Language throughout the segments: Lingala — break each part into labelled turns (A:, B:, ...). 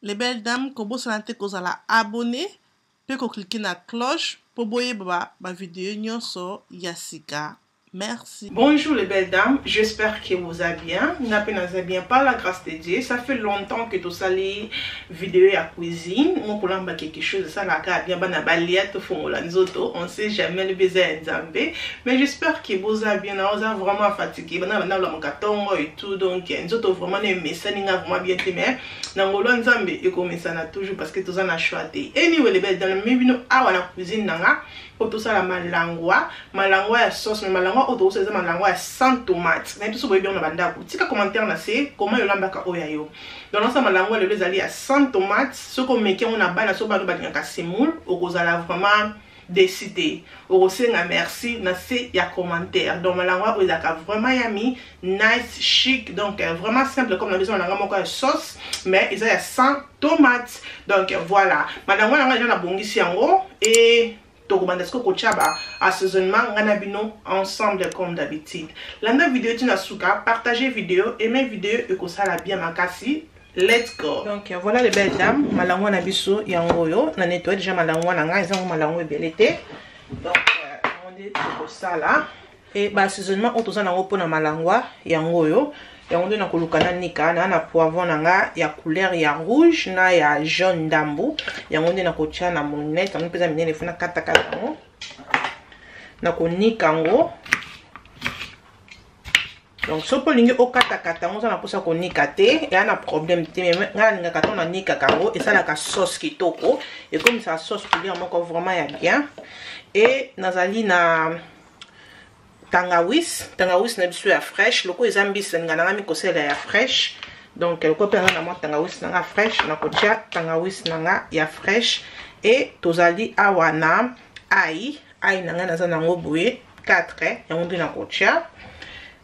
A: les belles dames, kobo sanate kozala abonné, pe ko cliquer na cloche pour boyer ba vidéo nyonso yasika. Merci. Bonjour les belles dames, j'espère que vous allez bien. Vous bien par la grâce de Dieu. Ça fait longtemps que tu sali vidéo à cuisine. On peut l'embarquer quelque chose ça la bien on sait jamais le besoin d'Zambé. Mais j'espère que vous allez bien. On est vraiment fatigué. Et tout donc nous autres vraiment les messages vraiment bien aimé. Nangolo Nzambé et comme ça toujours parce que tout ça n'a choisi. Anyway les belles dames, mais nous à la cuisine nanga. Pour tout ça la malangwa ya sauce mais malangwa auto c'est malangwa sans tomate mais tout ça bien on a banda tika commentaire na c'est comment yolambaka oyayo donc ça malangwa les ali à sans tomate ce qu'on met on a bana so bano balinga semoule okozala vraiment décider okosenga merci na c'est ya commentaire donc malangwa oyaka vraiment yami nice chic donc vraiment simple comme la maison malangwa moko ya sauce mais ils a sans tomate donc voilà malangwa nga na bongisi yango et Tokobandesko kochaba assaisonnement nganabino ensemble comme d'habitude. La vidéo tina suka, partagez vidéo, aimez vidéo et que ça la bien makasi. Let's go. Donc voilà les belles dames, malangwa na biso yangoyo, na nettoyer déjà malangwa na nga, ezango malangwa belete. Donc on est pour ça là et ba assaisonnement otoza na ngo na malangwa yangoyo. Yango na kolukana nika na poivron nanga ya couleur ya rouge na ya jaune dambu yango na kotia na monete on pesa minene funa kata kata ngo na konika ngo donc sopo lingi okata kata ngo na posa konika te ya na problème te mais ngala linga kata na nika kango et ça la ka sauce kitoko et comme ça sauce couleur moko vraiment ya bien et nazali na Tangawis na biso ya fraîche loko ezambisi ngana mi kosela ya fraîche donc le copain na moi tangawis na fraîche na kotia tangawis na ya fraîche et tozali awana ai nanga na za nango boye 4 yango na kotia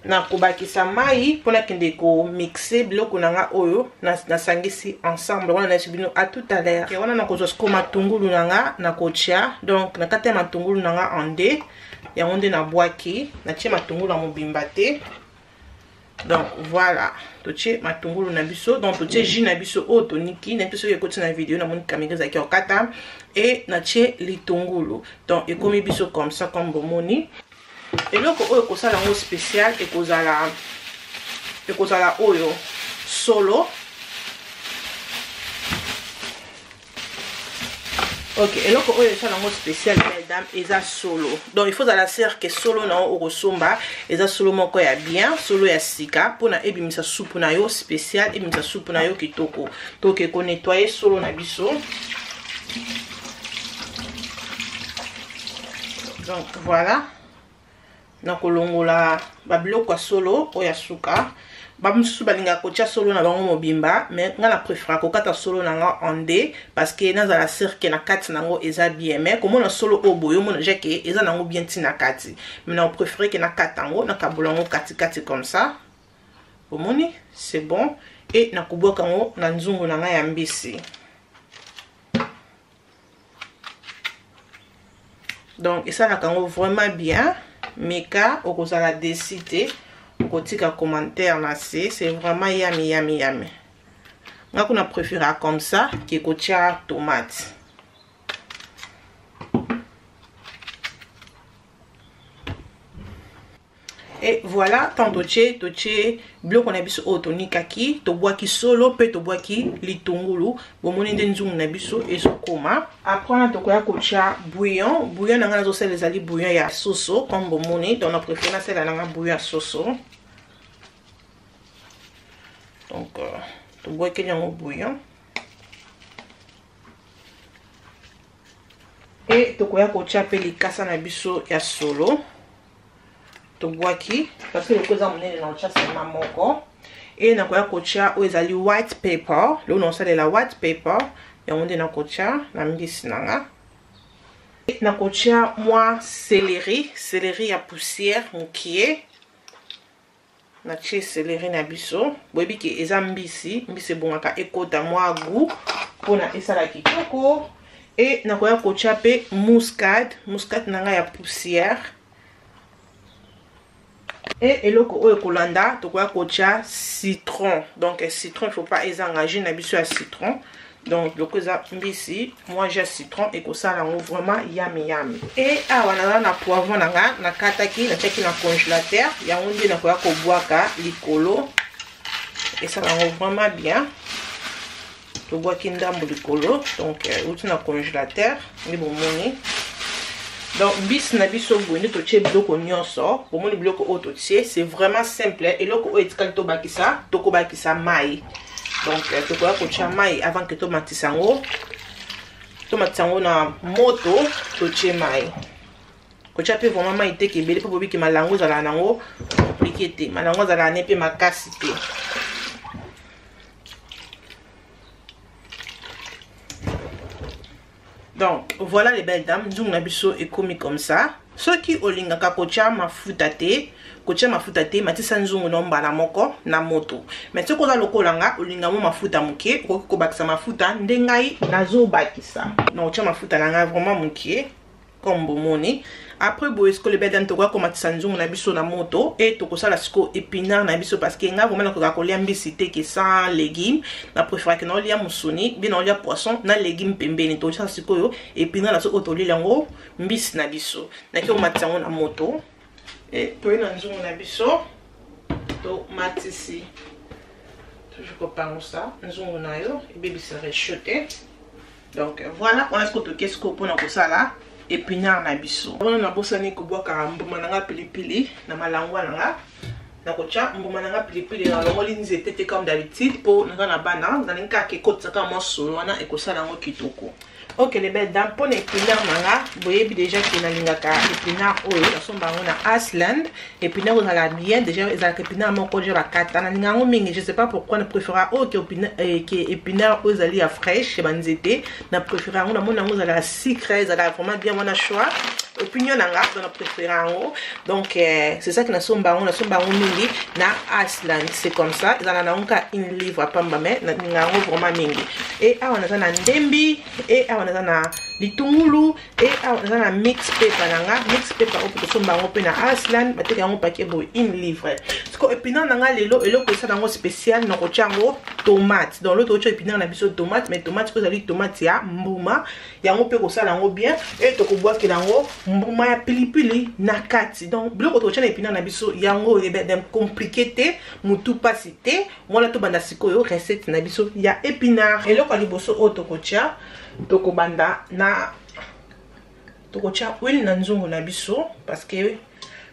A: na kobakisa mai pona kende ko mixer biloko nanga oyo na sangisi ensemble wana na sibino à tout à l'heure et wana na kozosko matungulu nanga na kotia donc na kata matungulu nanga en deux yango nde na bwaki na tie matungulu na mobimba te donc voilà totie matungulu na biso donc totie jus na biso o toniki na biso ekoti na vidéo na moni kamera za ki okata et na tie litungulu donc ekomi biso comme ça comme bomoni eloko oyo kosala ngo spécial ekozala oyo solo. Ok, et là quand on est dans spécial mesdames, eza solo. Donc il faut à la serre que solo na o resomba, eza solo moko ya bien, solo ya sika pour na ebimisa soupe na yo spécial ebimisa soupe na yo kitoko. Donc ko nettoyer solo na biso. Donc voilà. Na kolongola ba biloko solo o ya suka. Bamususu balinga kotia solo na bango mobimba mais nga na préfère kokata solo nanga onde parce que naza la cirque na kati nango eza bien mais comme on solo oboyo mona jeke eza nango bien tina kati mais na préfère que na katango na kabolango kati kati comme ça omoni c'est bon et na kuboka ngo na nzungu nanga ya mbisi donc et ça la kango vraiment bien meka okozala décider kotika commentaire là c'est vraiment yummy. Nga kuna préféré comme ça qui kotia tomate. Et voilà tant toche bloc on a biso otonika ki to bois ki solo pe to bois ki litungulu bomoni nde nzungu na biso ezokoma après on to koya kotia bouillon nanga nazo sel ezali bouillon ya soso comme bomoni donc on préfère na sel nanga bouillon ya soso donc to bois ki nyango bouillon et to koya kotia pe likasa na biso ya solo boaki parce que le cosa monene na cha sema moko et na koya kocha o ezali white pepper lo no sala la white pepper ya onde na kocha na mbisi nanga na kocha moi céleri ya poussière mokie na chi céleri na biso boyebi ke eza mbisi bongaka ekota moi goût pona esala kitoko et na koya kocha pe muscade nanga ya poussière. Et eloko oyo kolanda to kwa kocha citron donc citron il faut pas esangager na biso ya citron Donc le koza mbisi, moi j'ai citron et que ça là vraiment yummy yummy. Et awa na poivron nanga na kataki na teki na congélateur, ya onde na koya ko boaka likolo. Et ça va vraiment bien. To boaki ndambo likolo, donc outi na congélateur, ni bon moni. Donc mbisi na biso bondi to tie biloko nyonso, pour moni biloko o to tie, c'est vraiment simple et loko o etikali to bakisa, to ko bakisa mai. Donc, tu peux coacher mai avant que tu matisse en haut. Tu matisse en haut na moto, tu tiens mai. Coacher peut vraiment mai te kebele pour que ma langue à la nango compliqué. Ma langue à la nepe ma cassité. Donc, voilà les belles dames. Nous avons biso et commis comme ça. Ceux qui ont l'ingaka coacher ma foutate. Kocha mafuta te matisa nzungu nomba na moko na moto. Mais ce qu'on a lokolanga olinga mo mafuta muke ko bakisa mafuta ndengai nazo bakisa. Non tia mafuta langa vraiment muke comme bomoni. Après bo est-ce que le bedan to ko matisa nzungu na biso na moto et to ko sala siko épinard na biso parce que nga vraiment ko kolia mbisi te que sans légumes na préfère que no lia musuni bien no lia poisson na légumes pembeni to sala siko yo épinard na so otoli lango mbisi na biso. Na ki o matisa na moto. Et puis nous avons un biseau tomate ici. Toujours comme ça. Nous avons un aïe et bébé serait chuté. Donc voilà, on a ce qu'est-ce qu'on peut faire ça là. Et puis nous avons un biseau. On a besoin de boire caramba nanga pilipili na malangwa nanga. Na kocha mbuma nanga pilipili na longoli nzete comme d'habitude pour nanga na bana na ninka ke kotsa kama solo wana e ko sala ngo kitoko. Ok les belles dames, pour l'épinard nanga, vous voyez déjà qu'il y a l'épinard oil, nous sommes à Asland, épinard vous allez bien, déjà ils ont l'épinard mon code la katana, je sais pas pourquoi nous préférons que épinard vous allez à fraîche, banzete, nous préférons on a la sucré, ça vraiment bien mon choix. Opinion nanga dans préférons donc c'est ça que nous sommes mingi na Asland, c'est comme ça, ils ont une livre à pambame, nous avons vraiment mingi. Et on a un ndembi et on a na litungulu et on a na mix pepper nanga mix pepper au peut somba on na Asland bateka yango paquet boy in livre parce que épinard nanga lelo eloko ça dango spécial na ko chango tomate dans l'autre autre épinard na biso tomate mais tomate ko zali tomate ya mbuma yango pe ko sala yango bien et to ko boire ke dango mbuma ya pilipili na kati donc biloko to chana épinard na biso yango dem compliqué te mutu pasité wala to banda sikoyo recette na biso ya épinard eloko liboso auto ko cha toko banda na toko cha huile na nzungu na biso parce que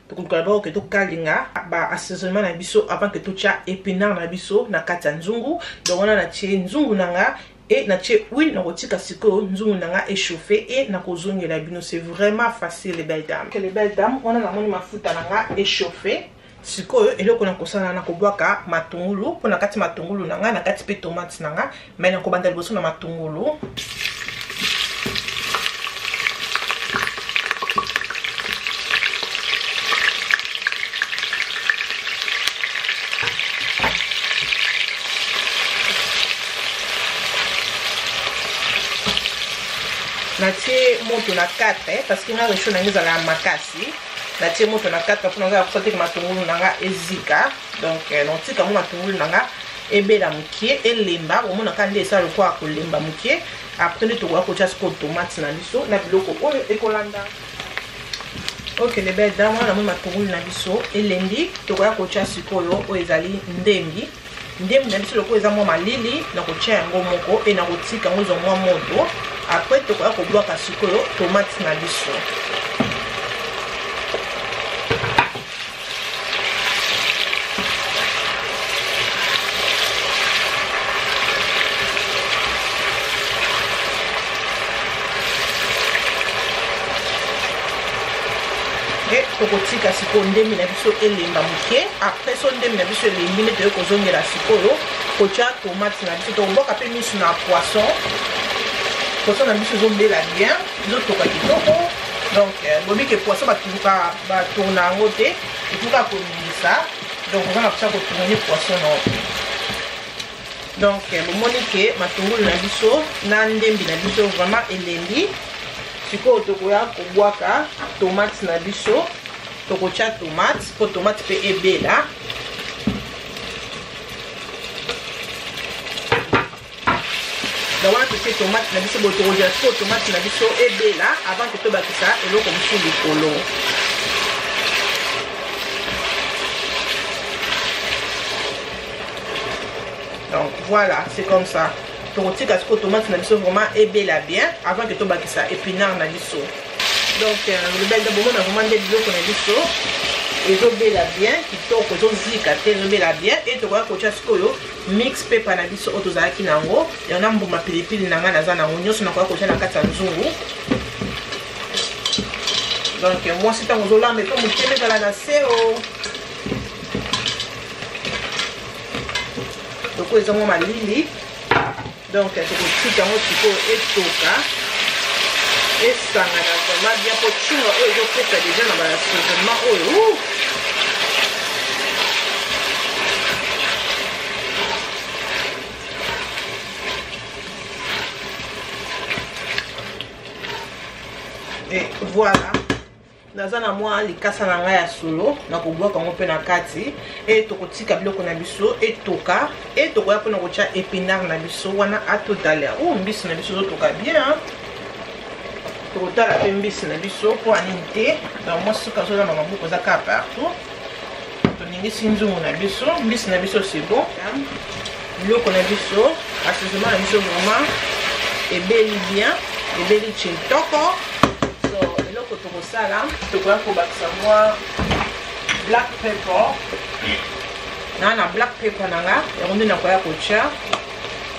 A: toko kalaba que to kalinga ba assaisonnement na biso avant que to cha épinard na biso na kati ya nzungu donc on a na tie nzungu nanga et na tie huile na kotika siko nzungu nanga échauffé et na kozongela bino c'est vraiment facile les belles dames. Que les belles dames on a na moni mafuta nanga échauffé sikoyo eloko na kosala na kobwaka matungulu pona kati matungulu nanga na kati pe tomate nanga mais na kobanda liboso na matungulu na tie moto na 4 parce que na recho na ngiza la makasi na tie moto na 4 pour nga kote matungulu nanga ezika donc non tika mo matungulu nanga ebela mukie elemba o mona kande ça le quoi ko lemba mukie après ne to ko ko chasko tomate na biso na biloko oyo ekolanda. Ok les belles dames on a mo matungulu na biso elendi to ko chasko yo o ezali ndembi na biso loko eza mo malili na ko tia yango moko e na ko tika ngo zo mo moto après to ko bloka sikoyo tomate na biso. Et tokotika siko ndemi na biso elemba muke après so ndemi na biso elembi ne to kozongela sikoyo kocha tomate na biso to mboka pe misu na poisson na biso zombela bien zotoka kitoko donc bobi ke poisson batuka ba tourna ngote ituka ko ngisa donc on va faire ko tourner poisson na donc bomoni ke matungulu na biso na ndembi na biso vraiment elembi siko tokoya ko bwaka tomate na biso tokocha tomate po tomate pe ebela donc wana totie tomate na biso boye tokozela sikoyo tomate na biso ebela avant ke tobakisa eloko mosusu likolo. Donc voilà, c'est comme ça. Tokotika sikoyo tomate na biso vraiment ebela bien avant que tobakisa épinard na biso. Donc le bel de bomona vraiment des biloko na biso ezobela bien kitoko ezozika te ezobela bien et tokoya kotia sikoyo mix pepper na biso oyo tozalaki nango yana mbuma pilipili na nga naza nango nyonso nakoya kotia na kati ya nzungu. Donc mwasi ntango ozolamba epo mokeme ezala na se o toko ezango malili. Donc tokotika yango sikoyo etoka esangana vraiment bien po tshunga oyo ezopesa deja na baassaisonnement oyo. Et voilà, naza na mwa likasa na ngai ya solo nakobwaka yango mpe na kati e tokotika biloko na biso etoka e tokoya mpona kotia épinard na biso wana atotala mbisi na biso ezotoka bien. Tokotala mpe mbisi na biso mpo anini te donc mwasi soki azolamba maboko eza kaka partout. Toningisi nzungu na biso mbisi na biso c'est bon. Biloko na biso assaisonnement na biso vraiment ebeli bien ebeli chintoko. Eloko tokosala tokoya kobakisa mwa black pepper na black pepper na nga yango nde nakoya kotia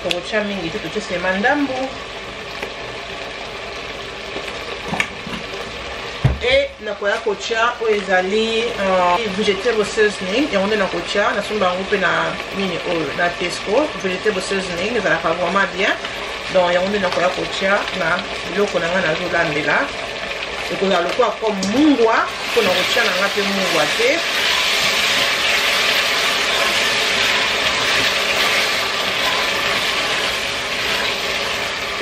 A: tokotia mingi te totia sema ndambu e nakoya kotia oyo ezali vegetable seasoning yango nde nakotia nasomba yango mpe na nini oyo na Tesco. Vegetable seasoning ezalaka vraiment bien donc yango nde nakoya kotia na biloko na nga nazolambela ekozala lokola comme mungwa mpona kotia na nga mpe mungwa te.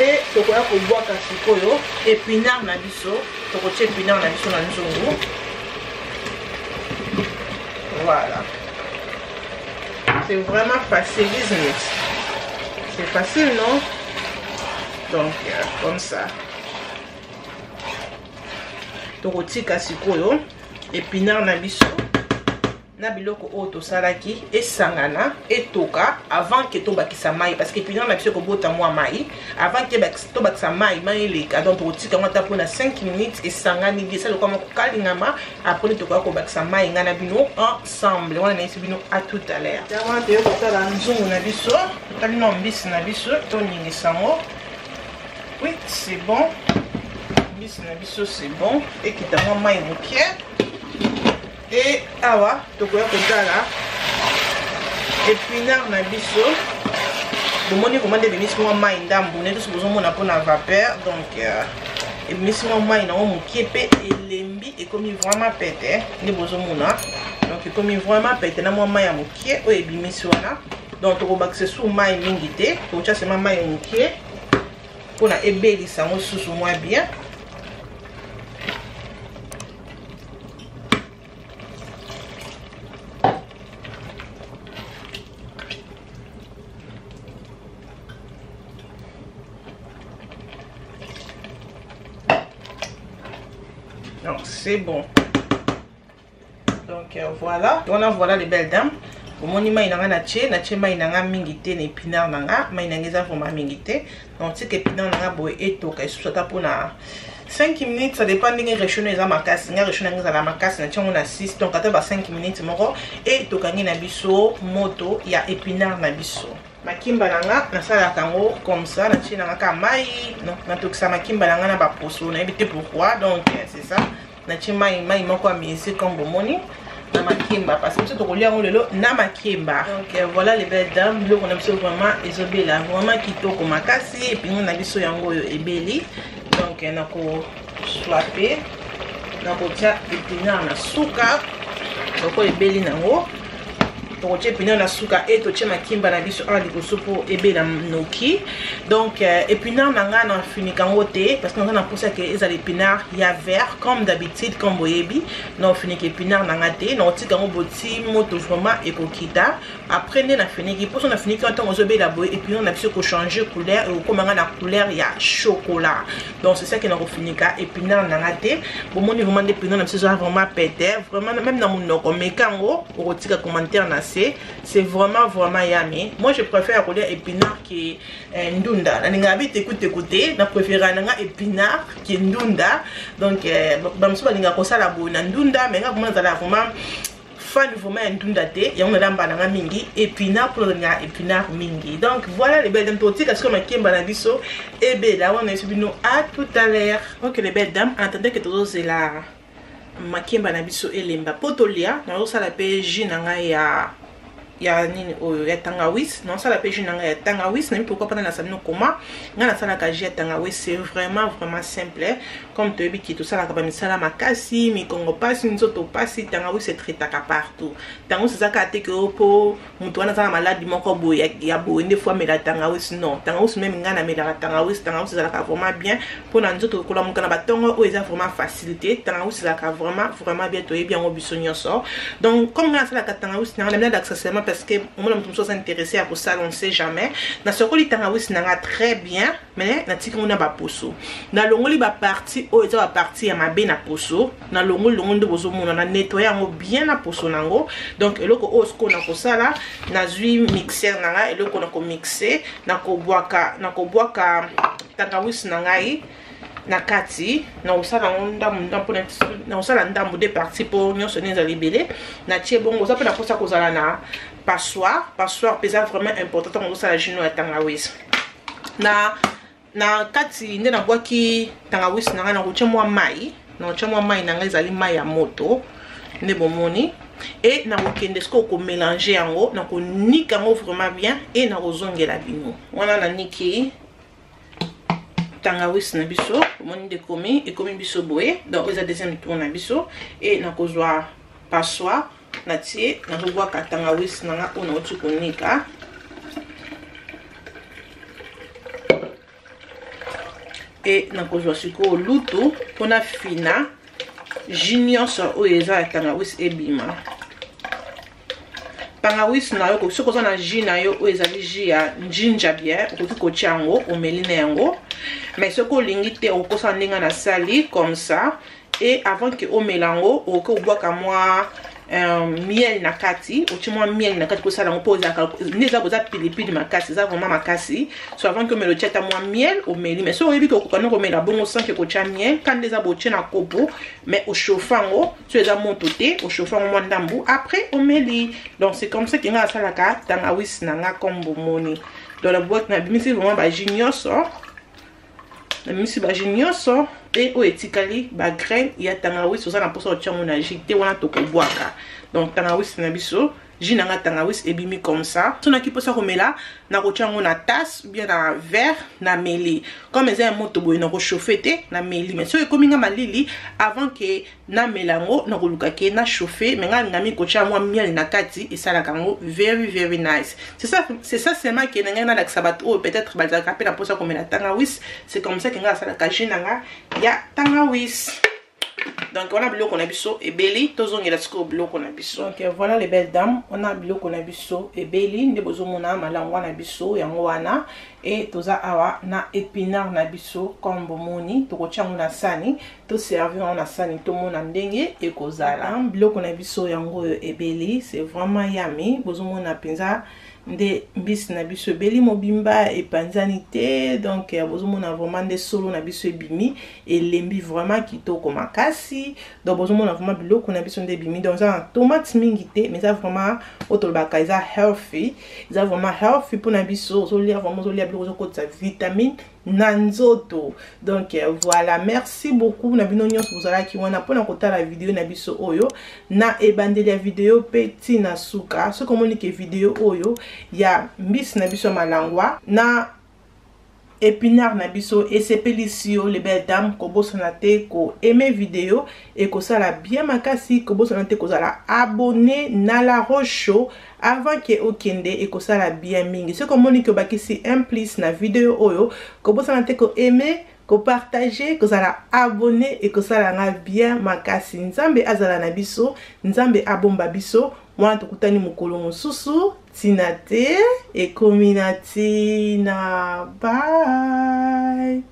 A: E tokoya kobwaka sikoyo épinard na biso tokotia épinard na biso na nzungu. Voilà, c'est vraiment facile, c'est facile non? Donc comme ça tokotika sikoyo épinard na biso na biloko oyo tosalaki esangana etoka avant que tobakisa mai parce que épinard na biso ekobota mwa mai avant que tobakisa mai eleka. Donc tokotika yango ata mpona 5 minutes esangani bien esala lokwa moko kalingama apres tokoya kobakisa mai nga na bino ensemble. wana nayesi bino à tout à l'heure. wana toyo kotala nzungu na biso totali na mbisi na biso toningisa yango. Oui, c'est bon. Mbisi na biso c'est bon ekita mwa mai mokie e awa tokoya kotala épinard na biso bomoni vraiment nde ebimisi mwa mai ndambu nde toso bozomona mpona vapeur. Donc ebimisi mwa mai nango mokie mpe elembi ekomi vraiment pete nde bozomona. Donc ekomi vraiment pete na mwa mai ya mokie oyo ebimisi wana. Donc tokobakisa su mai mingi te tokotia sema mai mokie mpona ebelisa yango susu mwa bien. Donc c'est bon. Donc voilà, voilà les belles dames. Omoni mai nanga na tie mai nanga mingi te na épinard nanga mai nanga eza vraiment mingi te. Donc tika épinard nanga boye etoka esusu ata mpona 5 minutes, ça dépend ndenge réchaud eza makasi. Nga réchaud nanga ezala makasi na tiango na 6 donc ata ba 5 minutes moko etokangi na biso moto ya épinard na biso. Makimba nanga nasalaka yango comme ça natie nanga ka mai natokisa makimba nanga na baposo nayebi te pourquoi. Donc c'est ça natie mai moko amisi comme bomoni na makimba parce que to kolia yango lelo na makimba. Donc voilà les belles dames, biloko na biso vraiment ezobela vraiment kitoko makasi epingo na biso yango oyo ebeli. Donc nako swapper nakotia épinard na suka loko ebeli nango tokotie épinard na suka et totie makimba na biso awa liboso po ebela noki. Donc épinard na nga na finika ngo te parce que nga na posa ke ezala épinard ya vert comme d'habitude comme boyebi na finika épinard na nga te na otika ngo boti moto vraiment ekokita. Après nde na finiki poso na finiki ntango ozobela boye épinard na biso ko changer couleur et okomanga na couleur ya chocolat. Donc c'est ça que na kofinika épinard na nga te. Bomoni vraiment des épinard na biso vraiment pété vraiment même na monoko mekango okotika commentaire na c'est vraiment yummy. Moi je préfère coller épinard qui est ndunda. Na ninga vite écoutez na préférer nga épinard qui est ndunda. Donc bamso ba ninga kosala bo na ndunda mais nga comment za vraiment fan vraiment ndunda te ya on a nga mingi épinard pour nga épinard mingi. Donc voilà les belles dames toti parce que ma kemba na biso et bella on est subino à tout à l'heure. OK les belles dames attendez que tous c'est là makemba na biso elemba potolia na osala pe jus na nga ya nini oyo ya tangawis na osala pe jus na nga ya tangawis na pourquoi pas na salino koma nga na sala ka jus ya tangawis c'est vraiment simple comme tu ebiki tout ça la ka misala makasi mi kongo pasi nzoto pasi tangawis c'est très taka partout tango c'est ça ka te que po mutu wana sala malade moko boye ya boye des fois mais la tangawis non tangawis même nga na mais la tangawis ça la ka vraiment bien pour na nzoto kola muka na batongo o eza vraiment facilité tangawis la ka vraiment bien to bien au bisonyo so. Donc comme nga sala ka tangawis na na d'accessoirement parce que on m'a tout ça intéressé à pour ça on sait jamais na sokoli tangawis na nga très bien mais na tika on a ba poso na longoli ba partie o eza ba partie ya mabe na poso na longoli ndo bozo mona na nettoyer ngo bien na poso nango. Donc eloko o sko na ko sala na zui mixer na nga eloko na ko mixer na ko boaka tangawis na ngai na kati na osala ndambu mpona na osala ndambu de partie pour nyonso neza libele na tie bongo za pena posa kozala na passoire pesa vraiment important quand osala jino ya tangawis na kati nde na bwaki tangawis na nga na kotia mwa mai na nga ezali mai ya moto nde bomoni et na kokende sko ko mélanger yango na ko nika yango vraiment bien et na kozongela bino wana na niki tangawis na biso moni de komi et komi biso boye. Donc eza deuxième tour na biso et na kozwa passoire na tie na ko ka tangawis na nga ona otu konika et na kozwa siko lutu pona fina junior so o eza tangawis ebima tangawis na yo ko soko za na jus na yo o ezali jus ya ginger beer ko ko chango o melina yango mais ce qu'on lingite au kosa ndinga na sali comme ça et avant que o melango o ko boaka moi miel na kati o chimwa miel na kati ko sala ngo poza ka neza boza pilipili makasi za vraiment makasi so avant que me le cheta moi miel o meli mais so o ebiko ko kana ko mela bongo sans que ko cha miel quand neza bo chena kopo mais au chauffango so eza montoté au chauffango moi ndambu après o meli. Donc c'est comme ça que nga sala ka tangawis na nga kombo moni dans la boîte na bimisi vraiment ba junior so na misi ba junior so et o etikali ba graine ya tangawis oza na posa ochango na jité wana toko boaka. Donc tangawis na biso jina nga tangawis ebimi comme ça so na ki posa komela na kochango na tasse bien na verre na meli comme eza moto boye na ko chauffer te na meli mais so ekominga malili avant que na melango na koluka ke na chauffer mais nga ngami kochango miel na kati et ça la kango very nice. C'est ça seulement que nga na laksabat ou peut-être balza kapé na posa komela tangawis. C'est comme ça que nga sala ka jina nga ya tangawis. Donc on a biloko na biso et beli tozongela siko biloko na biso. Donc voilà les belles dames, on a biloko na biso et beli nde bozomona malangwa na biso yango wana et toza awa na épinard na biso comme bomoni tokochango na sani to servir na sani to mona ndenge ekozala biloko na biso yango et beli c'est vraiment yummy bozomona penza nde mbisi na biso beli mobimba epanzani te. Donc bozomona vraiment nde solo na biso ebimi elembi vraiment kitoko makasi. Donc bozomona vraiment biloko na biso nde ebimi donc ça tomate mingi te mais ça vraiment otolbaka eza healthy pour na biso ozolia vraiment ozolia biloko zokotisa vitamine na nzoto. Donc voilà, merci beaucoup na bino nyonso bozalaki wana pona kotala video na biso oyo na ebandeli ya video peti na suka so komonike video oyo ya mbisi na biso malangwa na épinard na biso et sepelisi les belles dames ko bosana te ko aimer vidéo et ko sala bien makasi ko bosana te ko zala abonné na la rocho avant que okende et ko sala bien mingi ce comme moni ko bakisi un plus na vidéo oyo ko bosana te ko aimer ko partager ko zala abonné et ko sala nga bien makasi nzambe azala na biso nzambe abomba biso mwana tokutani mokolo mosusu tina te ekomi na tina bye.